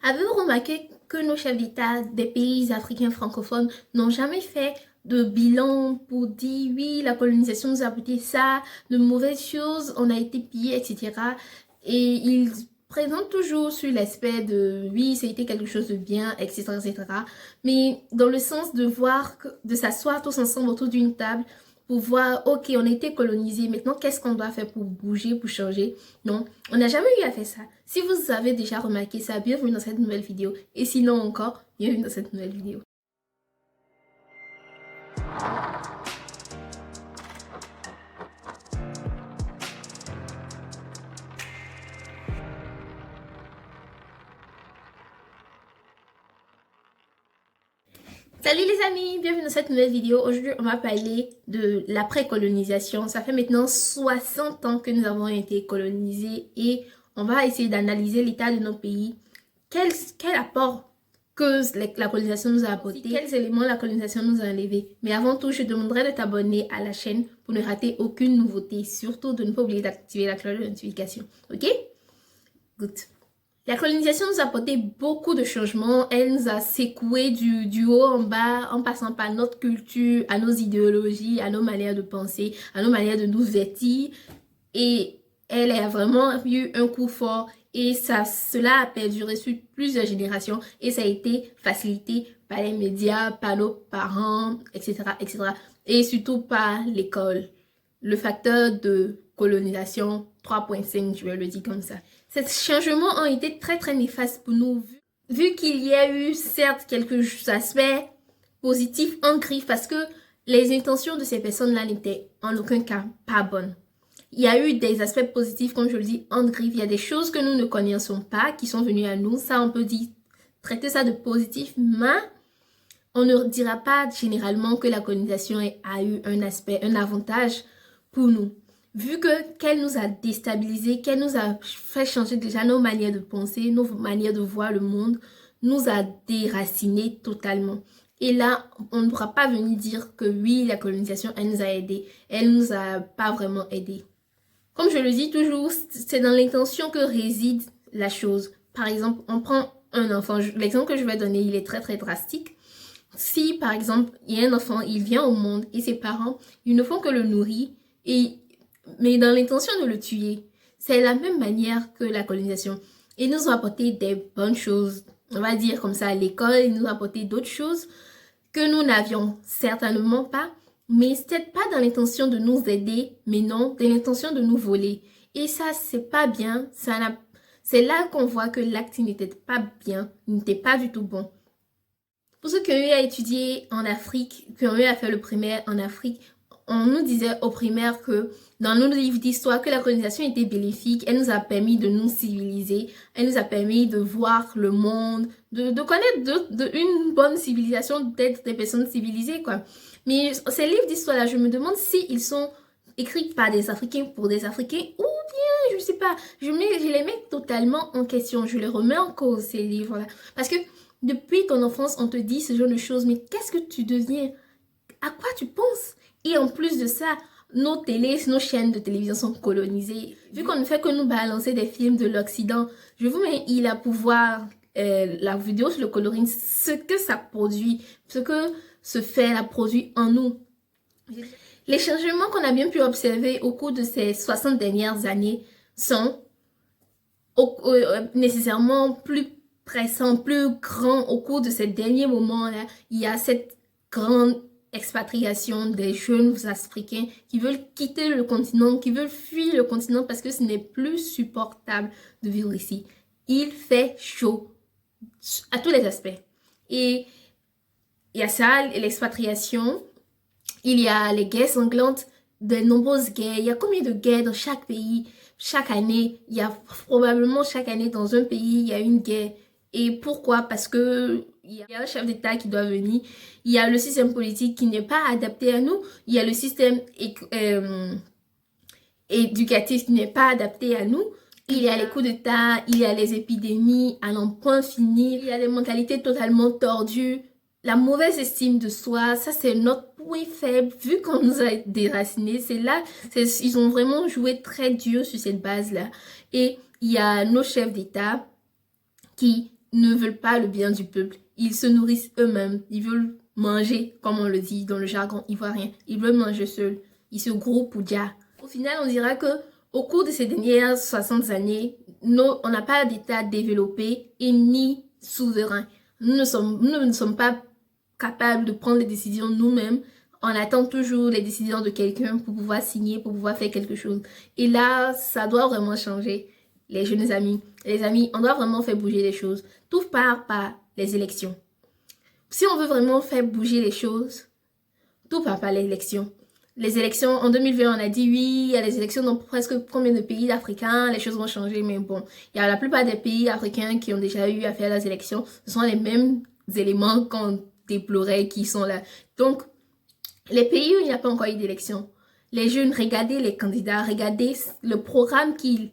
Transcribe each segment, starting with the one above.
Avez-vous remarqué que nos chefs d'État des pays africains francophones n'ont jamais fait de bilan pour dire oui, la colonisation nous a apporté ça, de mauvaises choses, on a été pillés, etc. Et ils présentent toujours sur l'aspect de oui, ça a été quelque chose de bien, etc., etc. Mais dans le sens de voir, de s'asseoir tous ensemble autour d'une table pour voir, ok, on a été colonisé, maintenant qu'est-ce qu'on doit faire pour bouger, pour changer? Non, on n'a jamais eu à faire ça. Si vous avez déjà remarqué ça, bienvenue dans cette nouvelle vidéo. Et sinon encore, bienvenue dans cette nouvelle vidéo. Salut les amis, bienvenue dans cette nouvelle vidéo. Aujourd'hui, on va parler de l'après-colonisation. Ça fait maintenant 60 ans que nous avons été colonisés et on va essayer d'analyser l'état de nos pays. Quel apport que la colonisation nous a apporté, quels éléments la colonisation nous a enlevés. Mais avant tout, je demanderai de t'abonner à la chaîne pour ne rater aucune nouveauté. Surtout de ne pas oublier d'activer la cloche de notification. Ok? Good. La colonisation nous a apporté beaucoup de changements. Elle nous a secoué du haut en bas, en passant par notre culture, à nos idéologies, à nos manières de penser, à nos manières de nous vêtir. Et elle a vraiment eu un coup fort et cela a perduré sur plusieurs générations et ça a été facilité par les médias, par nos parents, etc., etc. Et surtout par l'école. Le facteur de colonisation 3.5, je vais le dire comme ça. Ces changements ont été très néfastes pour nous, vu qu'il y a eu certes quelques aspects positifs en griffe parce que les intentions de ces personnes-là n'étaient en aucun cas pas bonnes. Il y a eu des aspects positifs, comme je le dis, en griffe. Il y a des choses que nous ne connaissons pas, qui sont venues à nous. Ça, on peut dire, traiter ça de positif, mais on ne dira pas généralement que la colonisation a eu un aspect, un avantage pour nous. Vu qu'elle nous a déstabilisés, qu'elle nous a fait changer déjà nos manières de penser, nos manières de voir le monde, nous a déracinés totalement. Et là, on ne pourra pas venir dire que oui, la colonisation, elle nous a aidés. Elle ne nous a pas vraiment aidés. Comme je le dis toujours, c'est dans l'intention que réside la chose. Par exemple, on prend un enfant. L'exemple que je vais donner, il est très drastique. Si, par exemple, il y a un enfant, il vient au monde et ses parents, ils ne font que le nourrir mais dans l'intention de le tuer. C'est la même manière que la colonisation. Ils nous ont apporté des bonnes choses, on va dire comme ça à l'école, ils nous ont apporté d'autres choses que nous n'avions certainement pas, mais c'était pas dans l'intention de nous aider, mais non, dans l'intention de nous voler. Et ça, c'est pas bien, c'est là qu'on voit que l'acte n'était pas bien, n'était pas du tout bon. Pour ceux qui ont eu à étudier en Afrique, qui ont eu à faire le primaire en Afrique, on nous disait au primaire que dans nos livres d'histoire que la colonisation était bénéfique, elle nous a permis de nous civiliser, elle nous a permis de voir le monde, de connaître une bonne civilisation, d'être des personnes civilisées quoi. Mais ces livres d'histoire là, je me demande si ils sont écrits par des Africains pour des Africains ou bien, je sais pas, je les mets totalement en question, je les remets en cause ces livres là. Parce que depuis ton enfance, on te dit ce genre de choses, mais qu'est-ce que tu deviens? À quoi tu penses? Et en plus de ça, nos télés, nos chaînes de télévision sont colonisées. Vu qu'on ne fait que nous balancer des films de l'Occident, je vous mets là pour voir la vidéo sur le coloring, ce que ça produit, ce que ce fait a produit en nous. Les changements qu'on a bien pu observer au cours de ces 60 dernières années sont nécessairement plus pressants, plus grands au cours de ces derniers moments-là. Il y a cette grande expatriation des jeunes africains qui veulent quitter le continent, qui veulent fuir le continent parce que ce n'est plus supportable de vivre ici. Il fait chaud à tous les aspects. Et il y a ça, l'expatriation, il y a les guerres sanglantes, de nombreuses guerres. Il y a combien de guerres dans chaque pays? Chaque année, il y a probablement chaque année dans un pays, il y a une guerre. Et pourquoi? Parce que il y a un chef d'État qui doit venir, il y a le système politique qui n'est pas adapté à nous, il y a le système éducatif qui n'est pas adapté à nous, il y a les coups d'État, il y a les épidémies à n'en point finir, il y a les mentalités totalement tordues, la mauvaise estime de soi, ça c'est notre point faible, vu qu'on nous a déracinés, c'est là, ils ont vraiment joué très dur sur cette base-là. Et il y a nos chefs d'État qui ne veulent pas le bien du peuple. Ils se nourrissent eux-mêmes. Ils veulent manger, comme on le dit dans le jargon ivoirien. Ils veulent manger seuls. Ils se groupent pour dire. Au final, on dira que au cours de ces dernières 60 années, on n'a pas d'État développé et ni souverain. Nous ne sommes pas capables de prendre les décisions nous-mêmes. On attend toujours les décisions de quelqu'un pour pouvoir signer, pour pouvoir faire quelque chose. Et là, ça doit vraiment changer. Les jeunes amis, les amis, on doit vraiment faire bouger les choses. Tout part par les élections. Si on veut vraiment faire bouger les choses, tout part par les élections. Les élections, en 2020, on a dit oui, il y a les élections dans presque combien de pays africains, les choses vont changer, mais bon, il y a la plupart des pays africains qui ont déjà eu à faire les élections. Ce sont les mêmes éléments qu'on déplorait qui sont là. Donc, les pays où il n'y a pas encore eu d'élection, les jeunes, regardez les candidats, regardez le programme qu'ils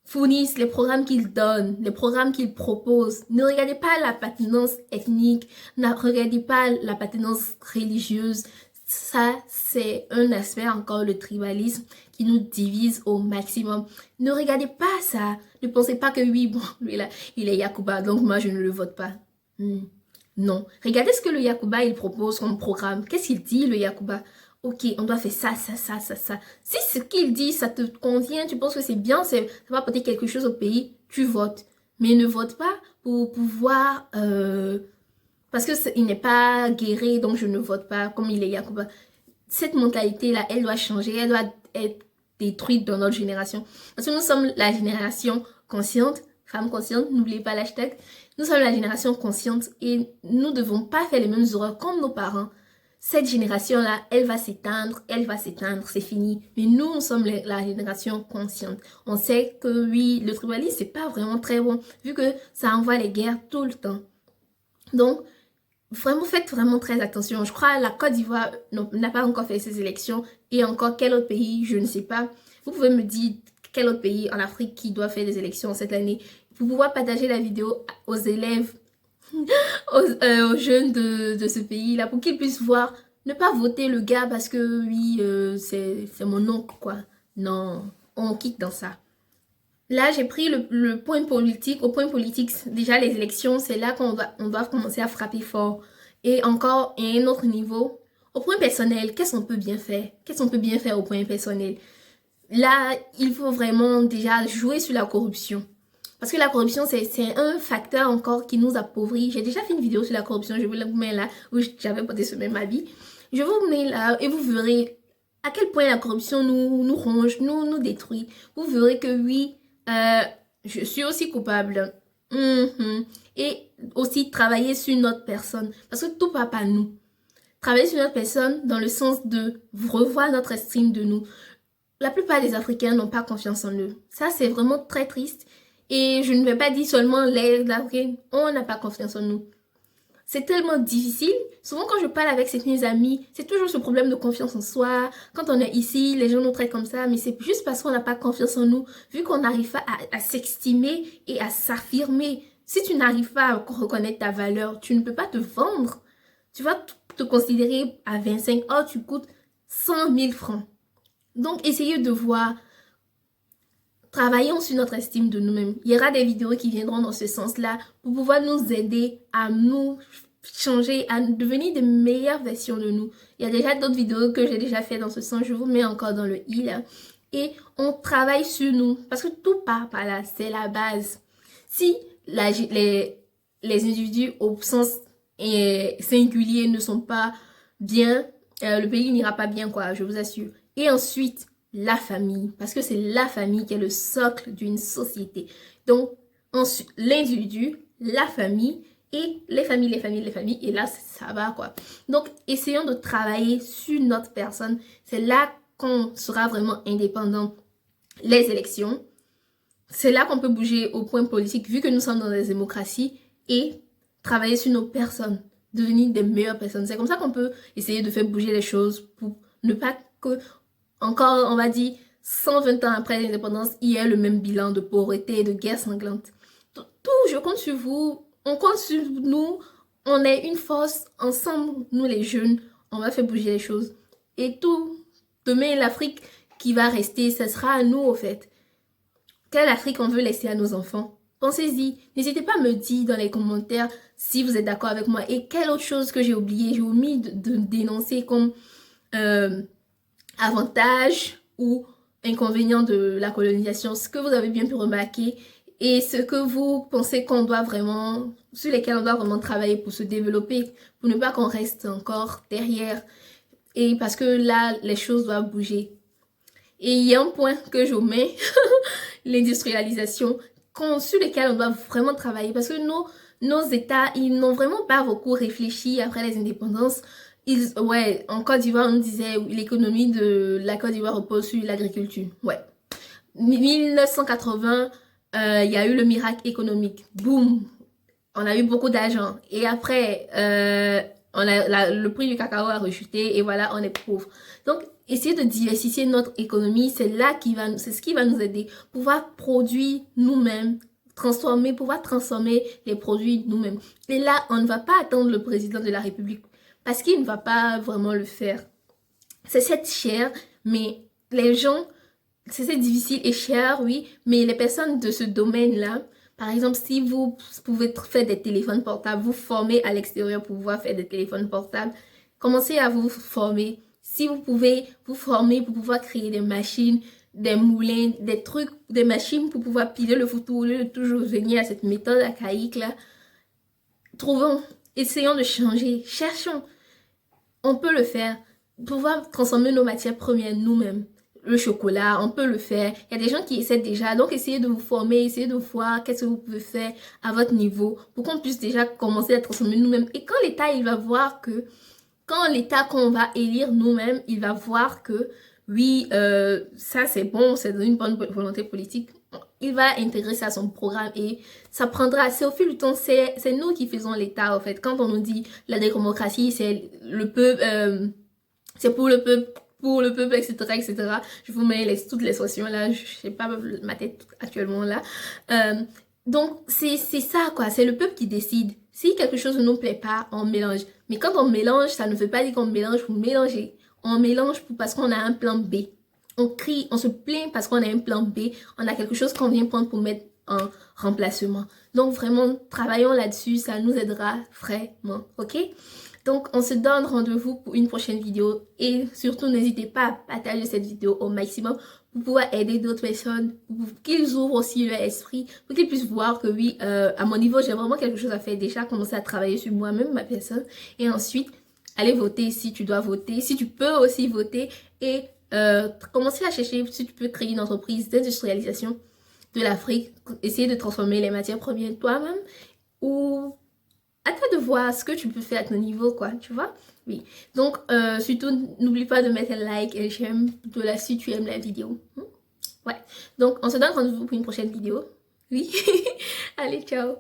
fournissent, les programmes qu'ils donnent, les programmes qu'ils proposent. Ne regardez pas l'appartenance ethnique, ne regardez pas l'appartenance religieuse. Ça, c'est un aspect encore, le tribalisme, qui nous divise au maximum. Ne regardez pas ça. Ne pensez pas que oui, bon, lui là, il est Yacouba, donc moi je ne le vote pas. Non. Regardez ce que le Yacouba, il propose comme programme. Qu'est-ce qu'il dit, le Yacouba? Ok, on doit faire ça. Si ce qu'il dit, ça te convient, tu penses que c'est bien, ça va apporter quelque chose au pays, tu votes. Mais ne vote pas pour pouvoir... parce qu'il n'est pas guéri, donc je ne vote pas, comme il est Yacouba. Cette mentalité-là, elle doit changer, elle doit être détruite dans notre génération. Parce que nous sommes la génération consciente, femme consciente, n'oubliez pas l'hashtag. Nous sommes la génération consciente et nous ne devons pas faire les mêmes erreurs comme nos parents. Cette génération-là, elle va s'éteindre, c'est fini. Mais nous sommes la génération consciente. On sait que oui, le tribalisme, c'est pas vraiment très bon, vu que ça envoie les guerres tout le temps. Donc, vraiment, faites vraiment très attention. Je crois que la Côte d'Ivoire n'a pas encore fait ses élections. Et encore, quel autre pays, je ne sais pas. Vous pouvez me dire quel autre pays en Afrique qui doit faire des élections cette année. Pour pouvoir partager la vidéo aux élèves, aux jeunes de ce pays-là, pour qu'ils puissent voir, ne pas voter le gars parce que oui, c'est mon oncle, quoi. Non, on quitte dans ça. Là, j'ai pris le point politique. Au point politique, déjà les élections, c'est là qu'on doit commencer à frapper fort. Et encore, à un autre niveau, au point personnel, qu'est-ce qu'on peut bien faire? Qu'est-ce qu'on peut bien faire au point personnel? Là, il faut vraiment déjà jouer sur la corruption. Parce que la corruption, c'est un facteur encore qui nous appauvrit. J'ai déjà fait une vidéo sur la corruption, je vous la mets là, où j'avais porté ce même habit. Je vous mets là et vous verrez à quel point la corruption nous ronge, nous détruit. Vous verrez que oui, je suis aussi coupable. Et aussi travailler sur notre personne. Parce que tout part par nous. Travailler sur notre personne dans le sens de revoir notre estime de nous. La plupart des Africains n'ont pas confiance en eux. Ça, c'est vraiment très triste. Et je ne vais pas dire seulement les Africains, on n'a pas confiance en nous. C'est tellement difficile. Souvent, quand je parle avec mes amis, c'est toujours ce problème de confiance en soi. Quand on est ici, les gens nous traitent comme ça, mais c'est juste parce qu'on n'a pas confiance en nous, vu qu'on n'arrive pas à s'estimer et à s'affirmer. Si tu n'arrives pas à reconnaître ta valeur, tu ne peux pas te vendre. Tu vas te considérer à 25, oh, tu coûtes 100 000 francs. Donc, essayez de voir. Travaillons sur notre estime de nous-mêmes. Il y aura des vidéos qui viendront dans ce sens-là pour pouvoir nous aider à nous changer, à devenir de meilleures versions de nous. Il y a déjà d'autres vidéos que j'ai déjà fait dans ce sens. Je vous mets encore dans le i là. Et on travaille sur nous parce que tout part par là. C'est la base. Si les individus au sens singulier ne sont pas bien, le pays n'ira pas bien, quoi, je vous assure. Et ensuite, la famille, parce que c'est la famille qui est le socle d'une société. Donc, ensuite, l'individu, la famille et les familles, et là, ça va, quoi. Donc, essayons de travailler sur notre personne. C'est là qu'on sera vraiment indépendant. Les élections, c'est là qu'on peut bouger au point politique, vu que nous sommes dans des démocraties, et travailler sur nos personnes, devenir des meilleures personnes. C'est comme ça qu'on peut essayer de faire bouger les choses pour ne pas que... Encore, on va dire, 120 ans après l'indépendance, il y a le même bilan de pauvreté et de guerre sanglante. Tout, je compte sur vous, on compte sur nous, on est une force, ensemble, nous les jeunes, on va faire bouger les choses. Et tout, demain, l'Afrique qui va rester, ce sera à nous, au fait. Quelle Afrique on veut laisser à nos enfants? Pensez-y. N'hésitez pas à me dire dans les commentaires si vous êtes d'accord avec moi et quelle autre chose que j'ai oublié, j'ai omis de dénoncer comme avantage ou inconvénient de la colonisation, ce que vous avez bien pu remarquer et ce que vous pensez qu'on doit vraiment, sur lesquels on doit vraiment travailler pour se développer, pour ne pas qu'on reste encore derrière et parce que là, les choses doivent bouger. Et il y a un point que j'omets, l'industrialisation, sur lesquels on doit vraiment travailler parce que nos États, ils n'ont vraiment pas beaucoup réfléchi après les indépendances. Ouais, en Côte d'Ivoire, on disait l'économie de la Côte d'Ivoire repose sur l'agriculture. Ouais. 1980, il y a eu le miracle économique. Boum! On a eu beaucoup d'argent. Et après, le prix du cacao a rechuté et voilà, on est pauvre. Donc, essayer de diversifier notre économie, c'est ce qui va nous aider. Pouvoir produire nous-mêmes, pouvoir transformer les produits nous-mêmes. Et là, on ne va pas attendre le président de la République parce qu'il ne va pas vraiment le faire. C'est cette cher, mais les gens, c'est difficile et cher, oui, mais les personnes de ce domaine-là, par exemple, si vous pouvez faire des téléphones portables, vous formez à l'extérieur pour pouvoir faire des téléphones portables, commencez à vous former. Si vous pouvez vous former pour pouvoir créer des machines, des moulins, des trucs, des machines pour pouvoir piler le photo au lieu de toujours venir à cette méthode archaïque là, trouvons, essayons de changer, cherchons. On peut le faire, pouvoir transformer nos matières premières nous-mêmes. Le chocolat, on peut le faire. Il y a des gens qui essaient déjà. Donc, essayez de vous former, essayez de voir qu'est-ce que vous pouvez faire à votre niveau pour qu'on puisse déjà commencer à transformer nous-mêmes. Et quand l'État, il va voir que, quand l'État qu'on va élire nous-mêmes, il va voir que, oui, ça c'est bon, c'est une bonne volonté politique, il va intégrer ça à son programme et ça prendra, c'est au fil du temps, c'est nous qui faisons l'État en fait. Quand on nous dit la démocratie, c'est le peuple, c'est pour le peuple, etc., etc. Je vous mets toutes les expressions là, je sais pas ma tête actuellement là. Donc, c'est ça quoi, c'est le peuple qui décide. Si quelque chose ne nous plaît pas, on mélange. Mais quand on mélange, ça ne veut pas dire qu'on mélange pour mélanger. On mélange parce qu'on a un plan B. On crie, on se plaint parce qu'on a un plan B. On a quelque chose qu'on vient prendre pour mettre en remplacement. Donc, vraiment, travaillons là-dessus, ça nous aidera vraiment, ok? Donc, on se donne rendez-vous pour une prochaine vidéo et surtout, n'hésitez pas à partager cette vidéo au maximum pour pouvoir aider d'autres personnes, pour qu'ils ouvrent aussi leur esprit, pour qu'ils puissent voir que oui, à mon niveau, j'ai vraiment quelque chose à faire. Déjà, commencer à travailler sur moi-même, ma personne, et ensuite, aller voter si tu dois voter, si tu peux aussi voter, et commencer à chercher si tu peux créer une entreprise d'industrialisation de l'Afrique, essayer de transformer les matières premières toi-même, ou à toi de voir ce que tu peux faire à ton niveau, quoi, tu vois. Oui, donc surtout n'oublie pas de mettre un like et j'aime de là si tu aimes la vidéo. Ouais, donc on se donne rendez-vous pour une prochaine vidéo. Oui, allez, ciao.